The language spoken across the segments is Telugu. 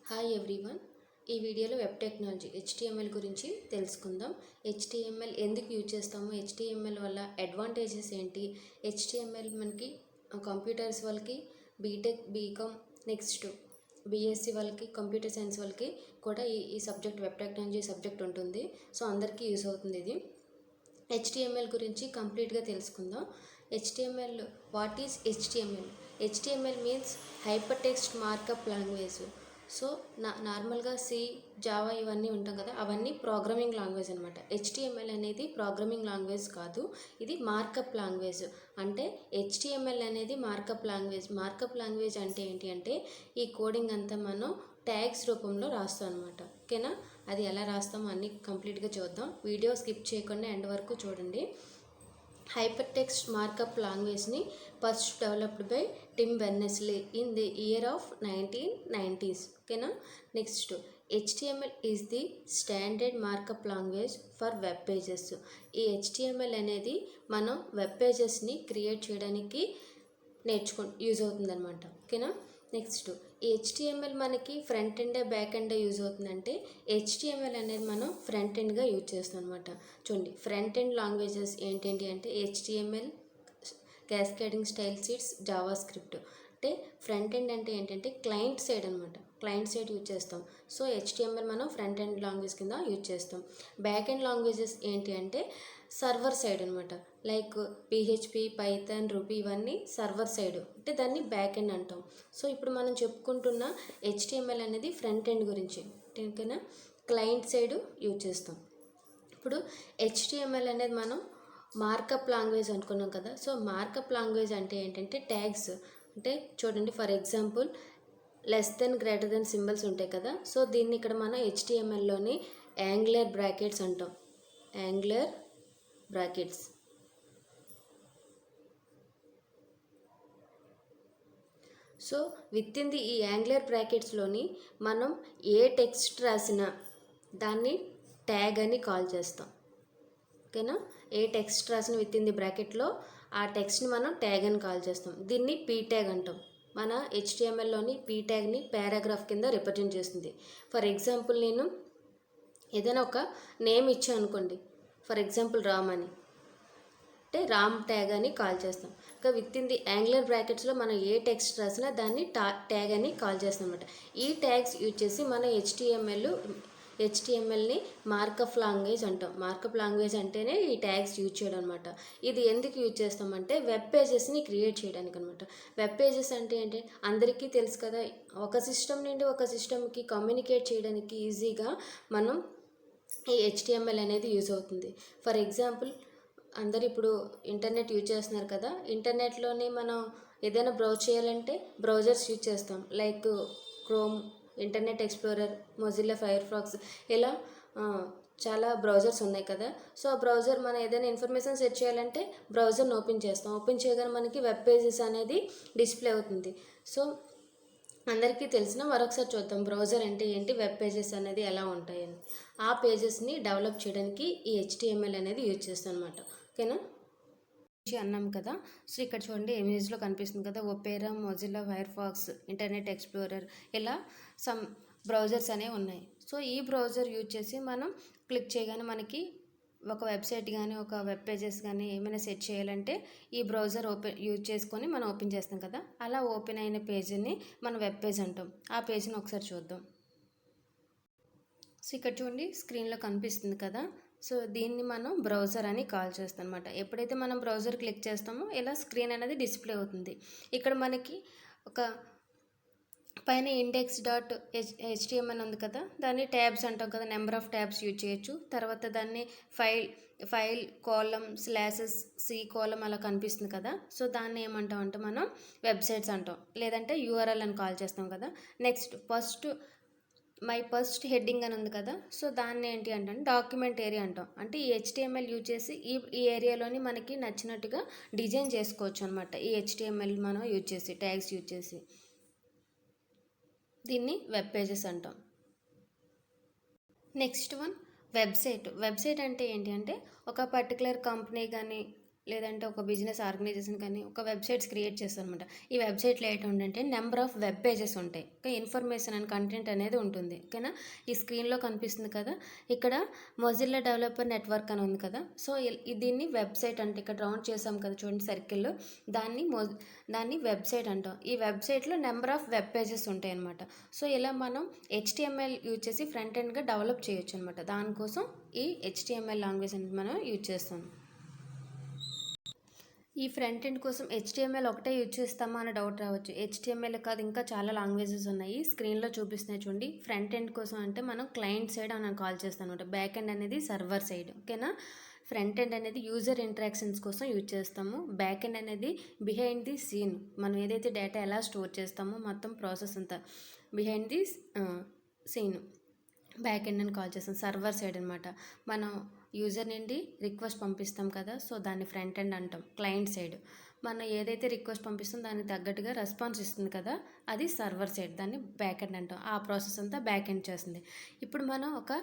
Hi everyone. ఈ వీడియోలో వెబ్ టెక్నాలజీ హెచ్టిఎంఎల్ గురించి తెలుసుకుందాం. హెచ్టిఎంఎల్ ఎందుకు యూజ్ చేస్తాము, హెచ్టిఎంఎల్ వల్ల అడ్వాంటేజెస్ ఏంటి, హెచ్టిఎంఎల్ మనకి కంప్యూటర్స్ వాళ్ళకి, బీటెక్, బీకామ్, నెక్స్ట్ బీఎస్సీ వాళ్ళకి, కంప్యూటర్ సైన్స్ వాళ్ళకి కూడా ఈ సబ్జెక్ట్ వెబ్ టెక్నాలజీ సబ్జెక్ట్ ఉంటుంది. సో అందరికీ యూజ్ అవుతుంది ఇది. హెచ్టిఎంఎల్ గురించి కంప్లీట్గా తెలుసుకుందాం. HTML, what is HTML? HTML means hyper text markup language. So నార్మల్గా సి, జావా ఇవన్నీ ఉంటాం కదా, అవన్నీ ప్రోగ్రామింగ్ లాంగ్వేజ్ అనమాట. హెచ్టిఎంఎల్ అనేది ప్రోగ్రామింగ్ లాంగ్వేజ్ కాదు, ఇది మార్కప్ లాంగ్వేజ్. అంటే హెచ్టిఎంఎల్ అనేది మార్కప్ లాంగ్వేజ్. మార్కప్ లాంగ్వేజ్ అంటే ఏంటి అంటే ఈ కోడింగ్ అంతా మనం ట్యాగ్స్ రూపంలో రాస్తాం అనమాట. ఓకేనా? అది ఎలా రాస్తామో అన్నీ కంప్లీట్గా చూద్దాం. వీడియో స్కిప్ చేయకుండా ఎండ్ వరకు చూడండి. హైపర్ టెక్స్ట్ మార్కప్ లాంగ్వేజ్ని first developed by Tim Berners-Lee in the year of 1990s. ఓకేనా? Next, HTML is the standard markup language for web pages. ఈ హెచ్టిఎంఎల్ అనేది మనం వెబ్ పేజెస్ని క్రియేట్ చేయడానికి యూజ్ అవుతుంది అనమాట. ఓకేనా? నెక్స్ట్, ఈ హెచ్టిఎంఎల్ మనకి front end, back end use అవుతుందంటే హెచ్టిఎంఎల్ అనేది మనం ఫ్రంట్ ఎండ్గా యూజ్ చేస్తాం అనమాట. చూడండి, ఫ్రంట్ ఎండ్ లాంగ్వేజెస్ ఏంటంటే HTML, cascading style sheets, Java script. అంటే ఫ్రంట్ ఎండ్ అంటే ఏంటంటే క్లయింట్ సైడ్ అనమాట. క్లయింట్ సైడ్ యూజ్ చేస్తాం. సో హెచ్టిఎంఎల్ మనం ఫ్రంట్ ఎండ్ లాంగ్వేజ్ కింద యూజ్ చేస్తాం. బ్యాక్ ఎండ్ లాంగ్వేజెస్ ఏంటి అంటే సర్వర్ సైడ్ అనమాట. లైక్ పిహెచ్పి, పైథాన్, రూబీ ఇవన్నీ సర్వర్ సైడ్, అంటే దాన్ని బ్యాక్ ఎండ్ అంటాం. సో ఇప్పుడు మనం చెప్పుకుంటున్న హెచ్టిఎంఎల్ అనేది ఫ్రంట్ ఎండ్ గురించి. ఓకేనా? క్లయింట్ సైడ్ యూజ్ చేస్తాం. ఇప్పుడు హెచ్టిఎంఎల్ అనేది మనం మార్కప్ లాంగ్వేజ్ అనుకున్నాం కదా. సో మార్కప్ లాంగ్వేజ్ అంటే ఏంటంటే ట్యాగ్స్. అంటే చూడండి, for example less than, greater then symbols ఉంటాయి కదా. సో దీన్ని ఇక్కడ మనం హెచ్టిఎంఎల్లోని యాంగులర్ బ్రాకెట్స్ అంటాం. Angular brackets. So with in the ఈ యాంగులర్ బ్రాకెట్స్లోని మనం ఏ టెక్స్ట్ రాసినా దాన్ని ట్యాగ్ అని కాల్ చేస్తాం. ఓకేనా? ఏ టెక్స్ట్ రాసిన విత్ ఇన్ ది బ్రాకెట్లో ఆ టెక్స్ట్ని మనం ట్యాగ్ అని కాల్ చేస్తాం. దీన్ని పీ ట్యాగ్ అంటాం. మన హెచ్టిఎంఎల్లోని పీ ట్యాగ్ని పారాగ్రాఫ్ కింద రిప్రజెంట్ చేస్తుంది. ఫర్ ఎగ్జాంపుల్ నేను ఏదైనా ఒక నేమ్ ఇచ్చాను అనుకోండి, ఫర్ ఎగ్జాంపుల్ రామ్ అని, అంటే రామ్ ట్యాగ్ అని కాల్ చేస్తాం. ఇంకా విత్ ఇన్ ది యాంగులర్ బ్రాకెట్స్లో మనం ఏ టెక్స్ట్ రాసినా దాన్ని ట్యాగ్ అని కాల్ చేస్తాం అనమాట. ఈ ట్యాగ్స్ యూజ్ చేసి మన హెచ్టిఎంఎల్ని మార్కప్ లాంగ్వేజ్ అంటాం. మార్కప్ లాంగ్వేజ్ అంటేనే ఈ ట్యాగ్స్ యూజ్ చేయడం అనమాట. ఇది ఎందుకు యూజ్ చేస్తామంటే వెబ్ పేజెస్ని క్రియేట్ చేయడానికి అనమాట. వెబ్ పేజెస్ అంటే ఏంటి అందరికీ తెలుసు కదా. ఒక సిస్టమ్ నుండి ఒక సిస్టమ్కి కమ్యూనికేట్ చేయడానికి ఈజీగా మనం ఈ హెచ్టిఎంఎల్ అనేది యూజ్ అవుతుంది. ఫర్ ఎగ్జాంపుల్ అందరు ఇప్పుడు ఇంటర్నెట్ యూజ్ చేస్తున్నారు కదా. ఇంటర్నెట్లోని మనం ఏదైనా బ్రౌజ్ చేయాలంటే బ్రౌజర్స్ యూజ్ చేస్తాం. Like Chrome, Internet Explorer, Mozilla Firefox, ఇలా చాలా బ్రౌజర్స్ ఉన్నాయి కదా. సో ఆ బ్రౌజర్ మనం ఏదైనా ఇన్ఫర్మేషన్ సెర్చ్ చేయాలంటే బ్రౌజర్ని ఓపెన్ చేస్తాం. ఓపెన్ చేయగానే మనకి వెబ్ పేజెస్ అనేది డిస్ప్లే అవుతుంది. సో అందరికీ తెలిసిన మరొకసారి చూద్దాం, బ్రౌజర్ అంటే ఏంటి, వెబ్ పేజెస్ అనేది ఎలా ఉంటాయని. ఆ పేజెస్ని డెవలప్ చేయడానికి ఈ హెచ్టిఎంఎల్ అనేది యూజ్ చేస్తాం అనమాట. ఓకేనా? అన్నాం కదా. సో ఇక్కడ చూడండి, ఇమేజ్లో కనిపిస్తుంది కదా, Opera, Mozilla Firefox, Internet Explorer, ఇలా సమ్ బ్రౌజర్స్ అనేవి ఉన్నాయి. సో ఈ బ్రౌజర్ యూజ్ చేసి మనం క్లిక్ చేయగానే మనకి ఒక వెబ్సైట్ కానీ ఒక వెబ్ పేజెస్ కానీ ఏమైనా సెర్చ్ చేయాలంటే ఈ బ్రౌజర్ యూజ్ చేసుకొని మనం ఓపెన్ చేస్తాం కదా. అలా ఓపెన్ అయిన పేజీని మనం వెబ్ పేజ్ అంటాం. ఆ పేజీని ఒకసారి చూద్దాం. సో ఇక్కడ చూడండి, స్క్రీన్లో కనిపిస్తుంది కదా. సో దీన్ని మనం బ్రౌజర్ అని కాల్ చేస్తాం అనమాట. ఎప్పుడైతే మనం బ్రౌజర్ క్లిక్ చేస్తామో ఇలా స్క్రీన్ అనేది డిస్ప్లే అవుతుంది. ఇక్కడ మనకి ఒక పైన index.html ఉంది కదా, దాన్ని ట్యాబ్స్ అంటాం కదా, నెంబర్ ఆఫ్ ట్యాబ్స్ యూజ్ చేయొచ్చు. తర్వాత దాన్ని ఫైల్ కోలం /c కోలం అలా కనిపిస్తుంది కదా. సో దాన్ని ఏమంటాం అంటే మనం వెబ్సైట్స్ అంటాం, లేదంటే యూఆర్ఎల్ అని కాల్ చేస్తాం కదా. నెక్స్ట్, ఫస్ట్ హెడ్డింగ్ అని ఉంది కదా. సో దాన్ని ఏంటి అంటే డాక్యుమెంట్ ఏరియా అంటాం. అంటే ఈ హెచ్టిఎంఎల్ యూజ్ చేసి ఈ ఏరియాలోని మనకి నచ్చినట్టుగా డిజైన్ చేసుకోవచ్చు అనమాట. ఈ హెచ్టిఎంఎల్ మనం యూజ్ చేసి, ట్యాగ్స్ యూజ్ చేసి, దీన్ని వెబ్ పేజెస్ అంటాం. Next one, website. వెబ్సైట్ అంటే ఏంటి అంటే ఒక పర్టికులర్ కంపెనీ కానీ లేదంటే ఒక బిజినెస్ ఆర్గనైజేషన్ కానీ ఒక వెబ్సైట్స్ క్రియేట్ చేస్తాం అనమాట. ఈ వెబ్సైట్లో ఏంటంటే నెంబర్ ఆఫ్ వెబ్ పేజెస్ ఉంటాయి. ఓకే, ఇన్ఫర్మేషన్ అండ్ కంటెంట్ అనేది ఉంటుంది. ఓకేనా, ఈ స్క్రీన్లో కనిపిస్తుంది కదా, ఇక్కడ మొజిల్లా డెవలపర్ నెట్వర్క్ అని ఉంది కదా. సో దీన్ని వెబ్సైట్ అంటే ఇక్కడ రౌండ్ చేసాం కదా చూడండి సర్కిల్లో, దాన్ని వెబ్సైట్ అంటాం. ఈ వెబ్సైట్లో నెంబర్ ఆఫ్ వెబ్ పేజెస్ ఉంటాయి అనమాట. సో ఇలా మనం HTML యూజ్ చేసి ఫ్రంట్ ఎండ్గా డెవలప్ చేయొచ్చు అనమాట. దానికోసం ఈ HTML లాంగ్వేజ్ అనేది మనం యూజ్ చేస్తాం. ఈ ఫ్రంట్ ఎండ్ కోసం HTML ఒకటే యూజ్ చేస్తామా అనే డౌట్ రావచ్చు. HTML కాదు, ఇంకా చాలా లాంగ్వేజెస్ ఉన్నాయి. స్క్రీన్లో చూపిస్తున్నాయి చూడండి. ఫ్రంట్ ఎండ్ కోసం అంటే మనం క్లయింట్ సైడ్ అని కాల్ చేస్తాం అనమాట. బ్యాక్ ఎండ్ అనేది సర్వర్ సైడ్. ఓకేనా, ఫ్రంట్ ఎండ్ అనేది యూజర్ ఇంటరాక్షన్స్ కోసం యూజ్ చేస్తాము. బ్యాక్ ఎండ్ అనేది బిహైండ్ ది సీన్, మనం ఏదైతే డేటా ఎలా స్టోర్ చేస్తామో మొత్తం ప్రాసెస్ అంతా behind the scene back end అని కాల్ చేస్తాం. సర్వర్ సైడ్ అనమాట. మనం యూజర్ నుండి రిక్వెస్ట్ పంపిస్తాం కదా, సో దాన్ని ఫ్రంట్ ఎండ్ అంటాం. క్లయింట్ సైడ్ మనం ఏదైతే రిక్వెస్ట్ పంపిస్తాం దానికి తగ్గట్టుగా రెస్పాన్స్ ఇస్తుంది కదా, అది సర్వర్ సైడ్, దాన్ని బ్యాక్ ఎండ్ అంటాం. ఆ ప్రాసెస్ అంతా బ్యాక్ ఎండ్ చేస్తుంది. ఇప్పుడు మనం ఒక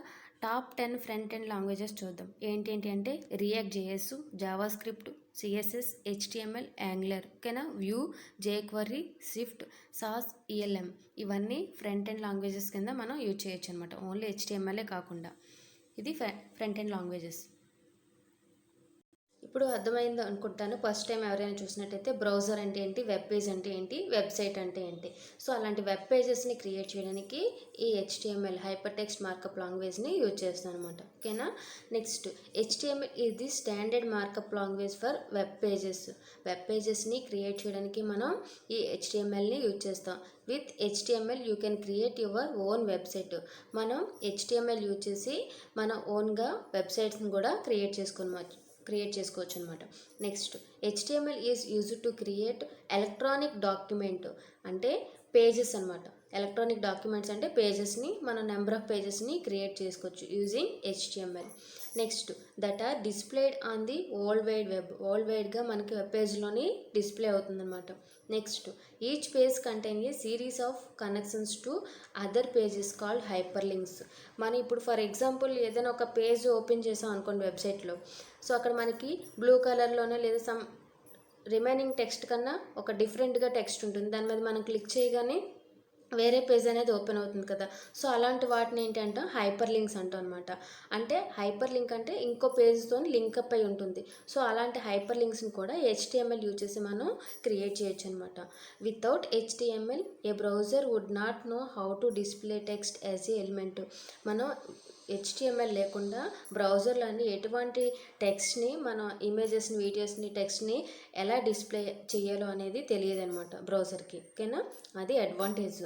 టాప్ 10 ఫ్రంట్ ఎండ్ లాంగ్వేజెస్ చూద్దాం. ఏంటి అంటే react JS, JavaScript, CSS, HTML, angular. ఓకేనా, Vue, jQuery, Swift, Sass, ELM ఇవన్నీ ఫ్రంట్ ఎండ్ లాంగ్వేజెస్ కింద మనం యూజ్ చేయొచ్చు అనమాట. ఓన్లీ HTML కాకుండా ఇది ఫ్రంట్ ఎండ్ లాంగ్వేజెస్. ఇప్పుడు అర్థమైంది అనుకుంటాను. ఫస్ట్ టైం ఎవరైనా చూసినట్టయితే బ్రౌజర్ అంటే ఏంటి, వెబ్ పేజ్ అంటే ఏంటి, వెబ్సైట్ అంటే ఏంటి. సో అలాంటి వెబ్ పేజెస్ని క్రియేట్ చేయడానికి ఈ HTML హైపర్ టెక్స్ట్ మార్కప్ లాంగ్వేజ్ని యూజ్ చేస్తాను అనమాట. ఓకేనా, next HTML is the standard markup language for web pages. Web పేజెస్ని క్రియేట్ చేయడానికి మనం ఈ HTMLని యూజ్ చేస్తాం. With HTML you can create your own website. మనం HTML యూజ్ చేసి మన ఓన్గా వెబ్సైట్స్ని కూడా క్రియేట్ చేసుకోవచ్చు అనమాట. Next HTML is used to create electronic document అంటే పేజెస్ అనమాట. ఎలక్ట్రానిక్ డాక్యుమెంట్స్ అంటే పేజెస్ని, మన నెంబర్ ఆఫ్ పేజెస్ని క్రియేట్ చేసుకోవచ్చు using HTML. Next that are displayed on the world wide web. World వైడ్గా మనకి వెబ్ పేజ్లోని డిస్ప్లే అవుతుందన్నమాట. Next each page contain a series of connections to other pages called hyperlinks. మనం ఇప్పుడు ఫర్ ఎగ్జాంపుల్ ఏదైనా ఒక పేజ్ ఓపెన్ చేసాం అనుకోండి వెబ్సైట్లో, సో అక్కడ మనకి బ్లూ కలర్లోనే లేదా సమ్ రిమైనింగ్ టెక్స్ట్ కన్నా ఒక డిఫరెంట్గా టెక్స్ట్ ఉంటుంది. దాని మీద మనం క్లిక్ చేయగానే వేరే పేజ్ అనేది ఓపెన్ అవుతుంది కదా, సో అలాంటి వాటిని ఏంటంటే హైపర్ లింక్స్ అంటాం అనమాట. అంటే హైపర్ లింక్ అంటే ఇంకో పేజ్తో లింకప్ అయి ఉంటుంది. సో అలాంటి హైపర్ లింక్స్ని కూడా HTML యూజ్ చేసి మనం క్రియేట్ చేయొచ్చు అనమాట. Without HTML a browser would not know how to display text as a element. మనం HTML లేకుండా బ్రౌజర్లోని ఎటువంటి టెక్స్ట్ని, మన ఇమేజెస్ని, వీడియోస్ని, టెక్స్ట్ని ఎలా డిస్ప్లే చేయాలో అనేది తెలియదు అనమాట బ్రౌజర్కి. ఓకేనా, అది అడ్వాంటేజ్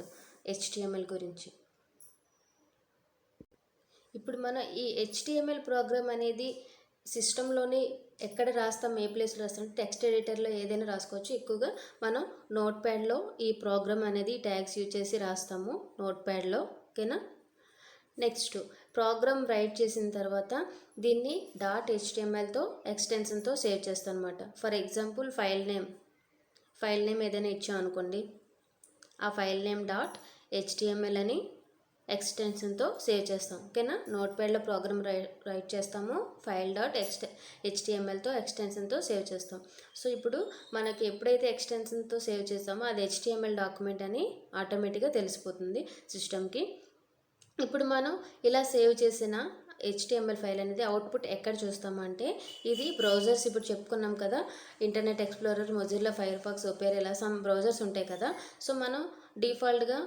HTML గురించి. ఇప్పుడు మనం ఈ HTML ప్రోగ్రామ్ అనేది సిస్టంలోని ఎక్కడ రాస్తాం, ఏ ప్లేస్లో రాస్తాం, టెక్స్ట్ ఎడిటర్లో ఏదైనా రాసుకోవచ్చు. ఎక్కువగా మనం నోట్ ప్యాడ్లో ఈ ప్రోగ్రామ్ అనేది ట్యాగ్స్ యూజ్ చేసి రాస్తాము నోట్ ప్యాడ్లో. ఓకేనా, నెక్స్ట్ ప్రోగ్రామ్ రైట్ చేసిన తర్వాత దీన్ని .htmlతో ఎక్స్టెన్షన్తో సేవ్ చేస్తాను అనమాట. ఫర్ ఎగ్జాంపుల్ ఫైల్ నేమ్ ఏదైనా ఇచ్చాం అనుకోండి, ఆ ఫైల్ నేమ్ .html అని ఎక్స్టెన్షన్తో సేవ్ చేస్తాం. ఓకేనా, నోట్ ప్యాడ్లో ప్రోగ్రామ్ రైట్ చేస్తాము, ఫైల్ .htmlతో ఎక్స్టెన్షన్తో సేవ్ చేస్తాం. సో ఇప్పుడు మనకి ఎప్పుడైతే ఎక్స్టెన్షన్తో సేవ్ చేస్తామో అది HTML డాక్యుమెంట్ అని ఆటోమేటిక్గా తెలిసిపోతుంది సిస్టమ్కి. ఇప్పుడు మనం ఇలా సేవ్ చేసిన HTML ఫైల్ అనేది అవుట్పుట్ ఎక్కడ చూస్తామంటే, ఇది బ్రౌజర్స్ ఇప్పుడు చెప్పుకున్నాం కదా, Internet Explorer, Mozilla, Firefox, Opera, ఇలా సమ్ బ్రౌజర్స్ ఉంటాయి కదా. సో మనం డిఫాల్ట్గా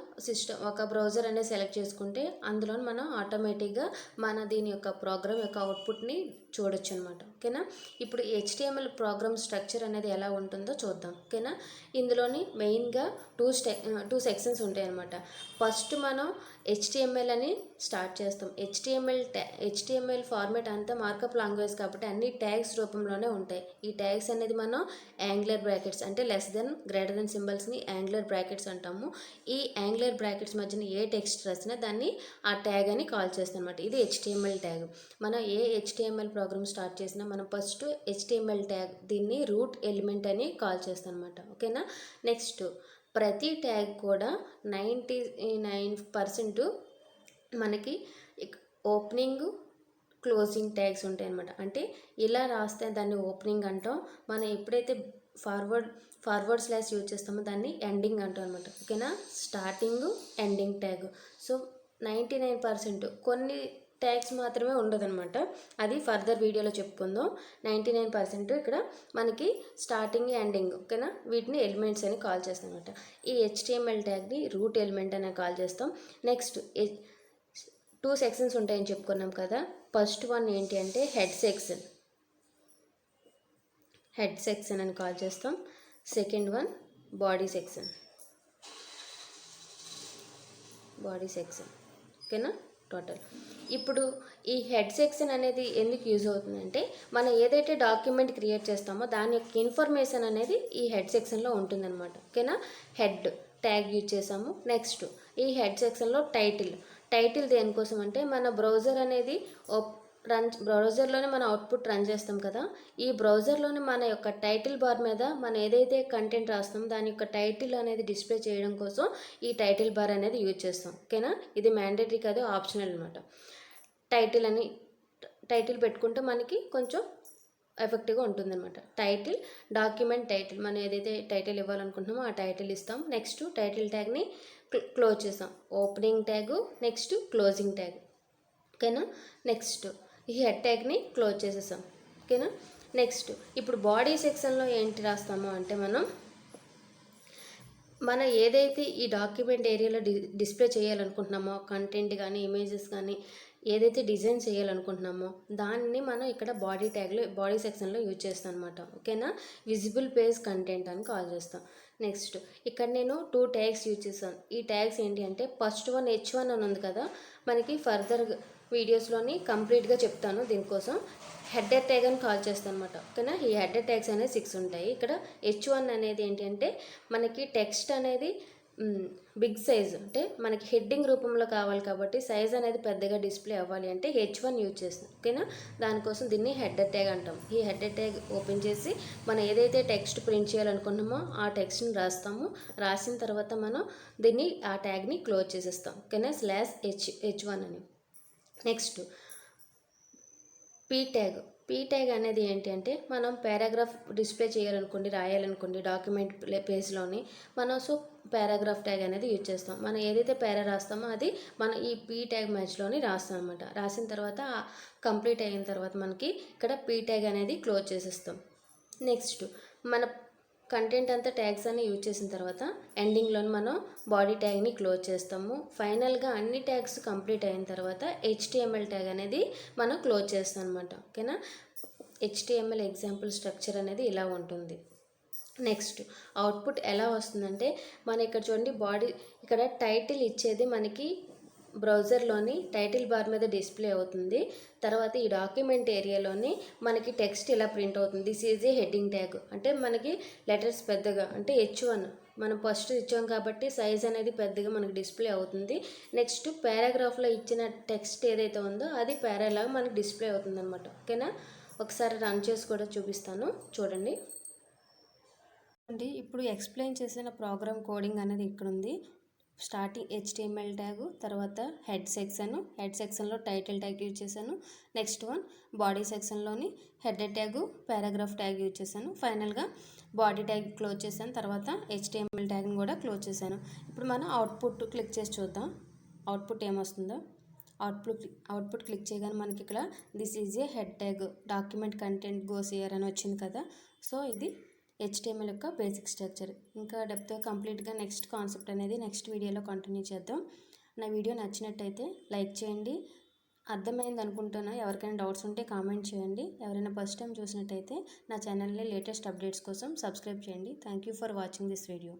ఒక బ్రౌజర్ అనేది సెలెక్ట్ చేసుకుంటే అందులో మనం ఆటోమేటిక్గా మన దీని యొక్క ప్రోగ్రామ్ యొక్క అవుట్పుట్ని చూడొచ్చు అనమాట. ఓకేనా, ఇప్పుడు HTML ప్రోగ్రామ్ స్ట్రక్చర్ అనేది ఎలా ఉంటుందో చూద్దాం. ఓకేనా, ఇందులోని మెయిన్గా టూ సెక్షన్స్ ఉంటాయి అనమాట. ఫస్ట్ మనం HTML అని స్టార్ట్ చేస్తాం. HTML ఫార్మేట్ అంతా మార్కప్ లాంగ్వేజ్ కాబట్టి అన్ని ట్యాగ్స్ రూపంలోనే ఉంటాయి. ఈ ట్యాగ్స్ అనేది మనం యాంగులర్ బ్రాకెట్స్ అంటే లెస్ దెన్, గ్రేటర్ దెన్ సింబల్స్ని యాంగులర్ బ్రాకెట్స్ అంటాము. ఈ యాంగులర్ బ్రాకెట్స్ మధ్యన ఏ టెక్స్ట్ రాసినా దాన్ని ఆ ట్యాగ్ అని కాల్ చేస్తాం అనమాట. ఇది HTML ట్యాగ్. మనం ఏ HTML ప్రోగ్రామ్ స్టార్ట్ చేసినా మనం ఫస్ట్ HTML ట్యాగ్, దీన్ని రూట్ ఎలిమెంట్ అని కాల్ చేస్తాం అనమాట. ఓకేనా, నెక్స్ట్ ప్రతి ట్యాగ్ కూడా 99% మనకి ఓపెనింగ్, క్లోజింగ్ ట్యాగ్స్ ఉంటాయి అన్నమాట. అంటే ఇలా రాస్తే దాన్ని ఓపెనింగ్ అంటాం. మనం ఎప్పుడైతే ఫార్వర్డ్ స్లాష్ యూజ్ చేస్తామో దాన్ని ఎండింగ్ అంటాం అనమాట. ఓకేనా, స్టార్టింగ్ ఎండింగ్ ట్యాగ్. సో 99% కొన్ని ట్యాగ్స్ మాత్రమే ఉండదన్నమాట. అది ఫర్దర్ వీడియోలో చెప్పుకుందాం. 99% ఇక్కడ మనకి స్టార్టింగ్ ఎండింగ్, ఓకేనా, వీటిని ఎలిమెంట్స్ అని కాల్ చేస్తాం అనమాట. ఈ HTML ట్యాగ్ని రూట్ ఎలిమెంట్ అని కాల్ చేస్తాం. నెక్స్ట్ 2 సెక్షన్స్ ఉంటాయని చెప్పుకున్నాం కదా. ఫస్ట్ వన్ ఏంటి అంటే హెడ్ సెక్షన్ అని కాల్ చేస్తాం. సెకండ్ వన్ బాడీ సెక్షన్, ఓకేనా. టోటల్ ఇప్పుడు ఈ హెడ్ సెక్షన్ అనేది ఎందుకు యూజ్ అవుతుందంటే మనం ఏదైతే డాక్యుమెంట్ క్రియేట్ చేస్తామో దాని యొక్క ఇన్ఫర్మేషన్ అనేది ఈ హెడ్ సెక్షన్లో ఉంటుందన్నమాట. ఓకేనా, హెడ్ ట్యాగ్ యూజ్ చేసాము. నెక్స్ట్ ఈ హెడ్ సెక్షన్లో టైటిల్ దేనికోసం అంటే మన బ్రౌజర్ అనేది బ్రౌజర్లోనే మన అవుట్పుట్ రన్ చేస్తాం కదా. ఈ బ్రౌజర్లోనే మన యొక్క టైటిల్ బార్ మీద మనం ఏదైతే కంటెంట్ రాస్తామో దాని యొక్క టైటిల్ అనేది డిస్ప్లే చేయడం కోసం ఈ టైటిల్ బార్ అనేది యూజ్ చేస్తాం. ఓకేనా, ఇది మ్యాండేటరీ కాదు, ఆప్షనల్ అనమాట. టైటిల్ పెట్టుకుంటే మనకి కొంచెం ఎఫెక్టివ్గా ఉంటుందన్నమాట. డాక్యుమెంట్ టైటిల్, మనం ఏదైతే టైటిల్ ఇవ్వాలనుకుంటున్నామో ఆ టైటిల్ ఇస్తాం. నెక్స్ట్ టైటిల్ ట్యాగ్ని క్లోజ్ చేస్తాం, opening tag, next closing tag. ఓకేనా, నెక్స్ట్ ఈ హెడ్ ట్యాగ్ని క్లోజ్ చేసేసాం. ఓకేనా, నెక్స్ట్ ఇప్పుడు బాడీ సెక్షన్లో ఏంటి రాస్తామో అంటే మనం ఏదైతే ఈ డాక్యుమెంట్ ఏరియాలో డిస్ప్లే చేయాలనుకుంటున్నామో కంటెంట్ కానీ ఇమేజెస్ కానీ ఏదైతే డిజైన్ చేయాలనుకుంటున్నామో దాన్ని మనం ఇక్కడ బాడీ సెక్షన్లో యూజ్ చేస్తాం అనమాట. ఓకేనా, విజిబుల్ పేజ్ కంటెంట్ అని కాల్ చేస్తాం. నెక్స్ట్ ఇక్కడ నేను 2 ట్యాగ్స్ యూజ్ చేస్తాను. ఈ ట్యాగ్స్ ఏంటి అంటే ఫస్ట్ వన్ H1 అని ఉంది కదా, మనకి ఫర్దర్ వీడియోస్లోని కంప్లీట్గా చెప్తాను. దీనికోసం హెడర్ ట్యాగ్ అని కాల్ చేస్తాను అనమాట. ఓకేనా, ఈ హెడర్ ట్యాగ్స్ అనేది 6 ఉంటాయి. ఇక్కడ H1 అనేది ఏంటి అంటే మనకి టెక్స్ట్ అనేది బిగ్ సైజ్, అంటే మనకి హెడ్డింగ్ రూపంలో కావాలి కాబట్టి సైజ్ అనేది పెద్దగా డిస్ప్లే అవ్వాలి అంటే H1 యూజ్ చేస్తాం. ఓకేనా, దానికోసం దీన్ని హెడర్ ట్యాగ్ అంటాం. ఈ హెడర్ ట్యాగ్ ఓపెన్ చేసి మనం ఏదైతే టెక్స్ట్ ప్రింట్ చేయాలనుకున్నామో ఆ టెక్స్ట్ని రాస్తాము. రాసిన తర్వాత మనం దీన్ని ఆ ట్యాగ్ని క్లోజ్ చేసేస్తాం. ఓకేనా, /H1 అని. నెక్స్ట్ పీ ట్యాగ్ అనేది ఏంటి అంటే మనం పారాగ్రాఫ్ డిస్ప్లే చేయాలనుకోండి, రాయాలనుకోండి డాక్యుమెంట్ పేజ్లోని మనం పారాగ్రాఫ్ ట్యాగ్ అనేది యూజ్ చేస్తాం. మనం ఏదైతే రాస్తామో అది మనం ఈ పీ ట్యాగ్ మ్యాచ్లోని రాస్తాం అనమాట. రాసిన తర్వాత కంప్లీట్ అయిన తర్వాత మనకి ఇక్కడ పీ ట్యాగ్ అనేది క్లోజ్ చేసేస్తాం. నెక్స్ట్ మన కంటెంట్ అంతా ట్యాగ్స్ అన్ని యూజ్ చేసిన తర్వాత ఎండింగ్లో మనం బాడీ ట్యాగ్ని క్లోజ్ చేస్తాము. ఫైనల్గా అన్ని ట్యాగ్స్ కంప్లీట్ అయిన తర్వాత HTML ట్యాగ్ అనేది మనం క్లోజ్ చేస్తాం అనమాట. ఓకేనా, HTML ఎగ్జాంపుల్ స్ట్రక్చర్ అనేది ఇలా ఉంటుంది. నెక్స్ట్ అవుట్పుట్ ఎలా వస్తుందంటే మన ఇక్కడ చూడండి, ఇక్కడ టైటిల్ ఇచ్చేది మనకి బ్రౌజర్లోని టైటిల్ బార్ మీద డిస్ప్లే అవుతుంది. తర్వాత ఈ డాక్యుమెంట్ ఏరియాలోని మనకి టెక్స్ట్ ఇలా ప్రింట్ అవుతుంది. This is a heading tag, అంటే మనకి లెటర్స్ పెద్దగా, అంటే H1 మనం ఫస్ట్ ఇచ్చాం కాబట్టి సైజ్ అనేది పెద్దగా మనకి డిస్ప్లే అవుతుంది. నెక్స్ట్ పారాగ్రాఫ్లో ఇచ్చిన టెక్స్ట్ ఏదైతే ఉందో అది పారాలాగా మనకి డిస్ప్లే అవుతుంది అనమాట. ఓకేనా, ఒకసారి రన్ చేసి కూడా చూపిస్తాను, చూడండి. అండి ఇప్పుడు ఎక్స్ప్లెయిన్ చేసిన ప్రోగ్రామ్ కోడింగ్ అనేది ఇక్కడ ఉంది. స్టార్టింగ్ HTML ట్యాగ్, తర్వాత హెడ్ సెక్షన్లో టైటిల్ ట్యాగ్ యూజ్ చేశాను. నెక్స్ట్ వన్ బాడీ సెక్షన్లోని header tag, paragraph tag use చేశాను. ఫైనల్గా బాడీ ట్యాగ్ క్లోజ్ చేశాను. తర్వాత HTML ట్యాగ్ని కూడా క్లోజ్ చేశాను. ఇప్పుడు మనం అవుట్పుట్ క్లిక్ చేసి చూద్దాం అవుట్పుట్ ఏమొస్తుందో. అవుట్పుట్ క్లిక్ చేయగానే మనకి ఇక్కడ this is a head tag, document content goes here అని వచ్చింది కదా. సో ఇది HTML యొక్క బేసిక్ స్ట్రక్చర్. ఇంకా డెప్త్గా కంప్లీట్గా నెక్స్ట్ కాన్సెప్ట్ అనేది నెక్స్ట్ వీడియోలో కంటిన్యూ చేద్దాం. నా వీడియో నచ్చినట్టయితే లైక్ చేయండి. అర్థమైంది అనుకుంటున్నా. ఎవరికైనా డౌట్స్ ఉంటే కామెంట్ చేయండి. ఎవరైనా ఫస్ట్ టైం చూసినట్టయితే నా ఛానల్ని లేటెస్ట్ అప్డేట్స్ కోసం సబ్స్క్రైబ్ చేయండి. Thank you for watching this video.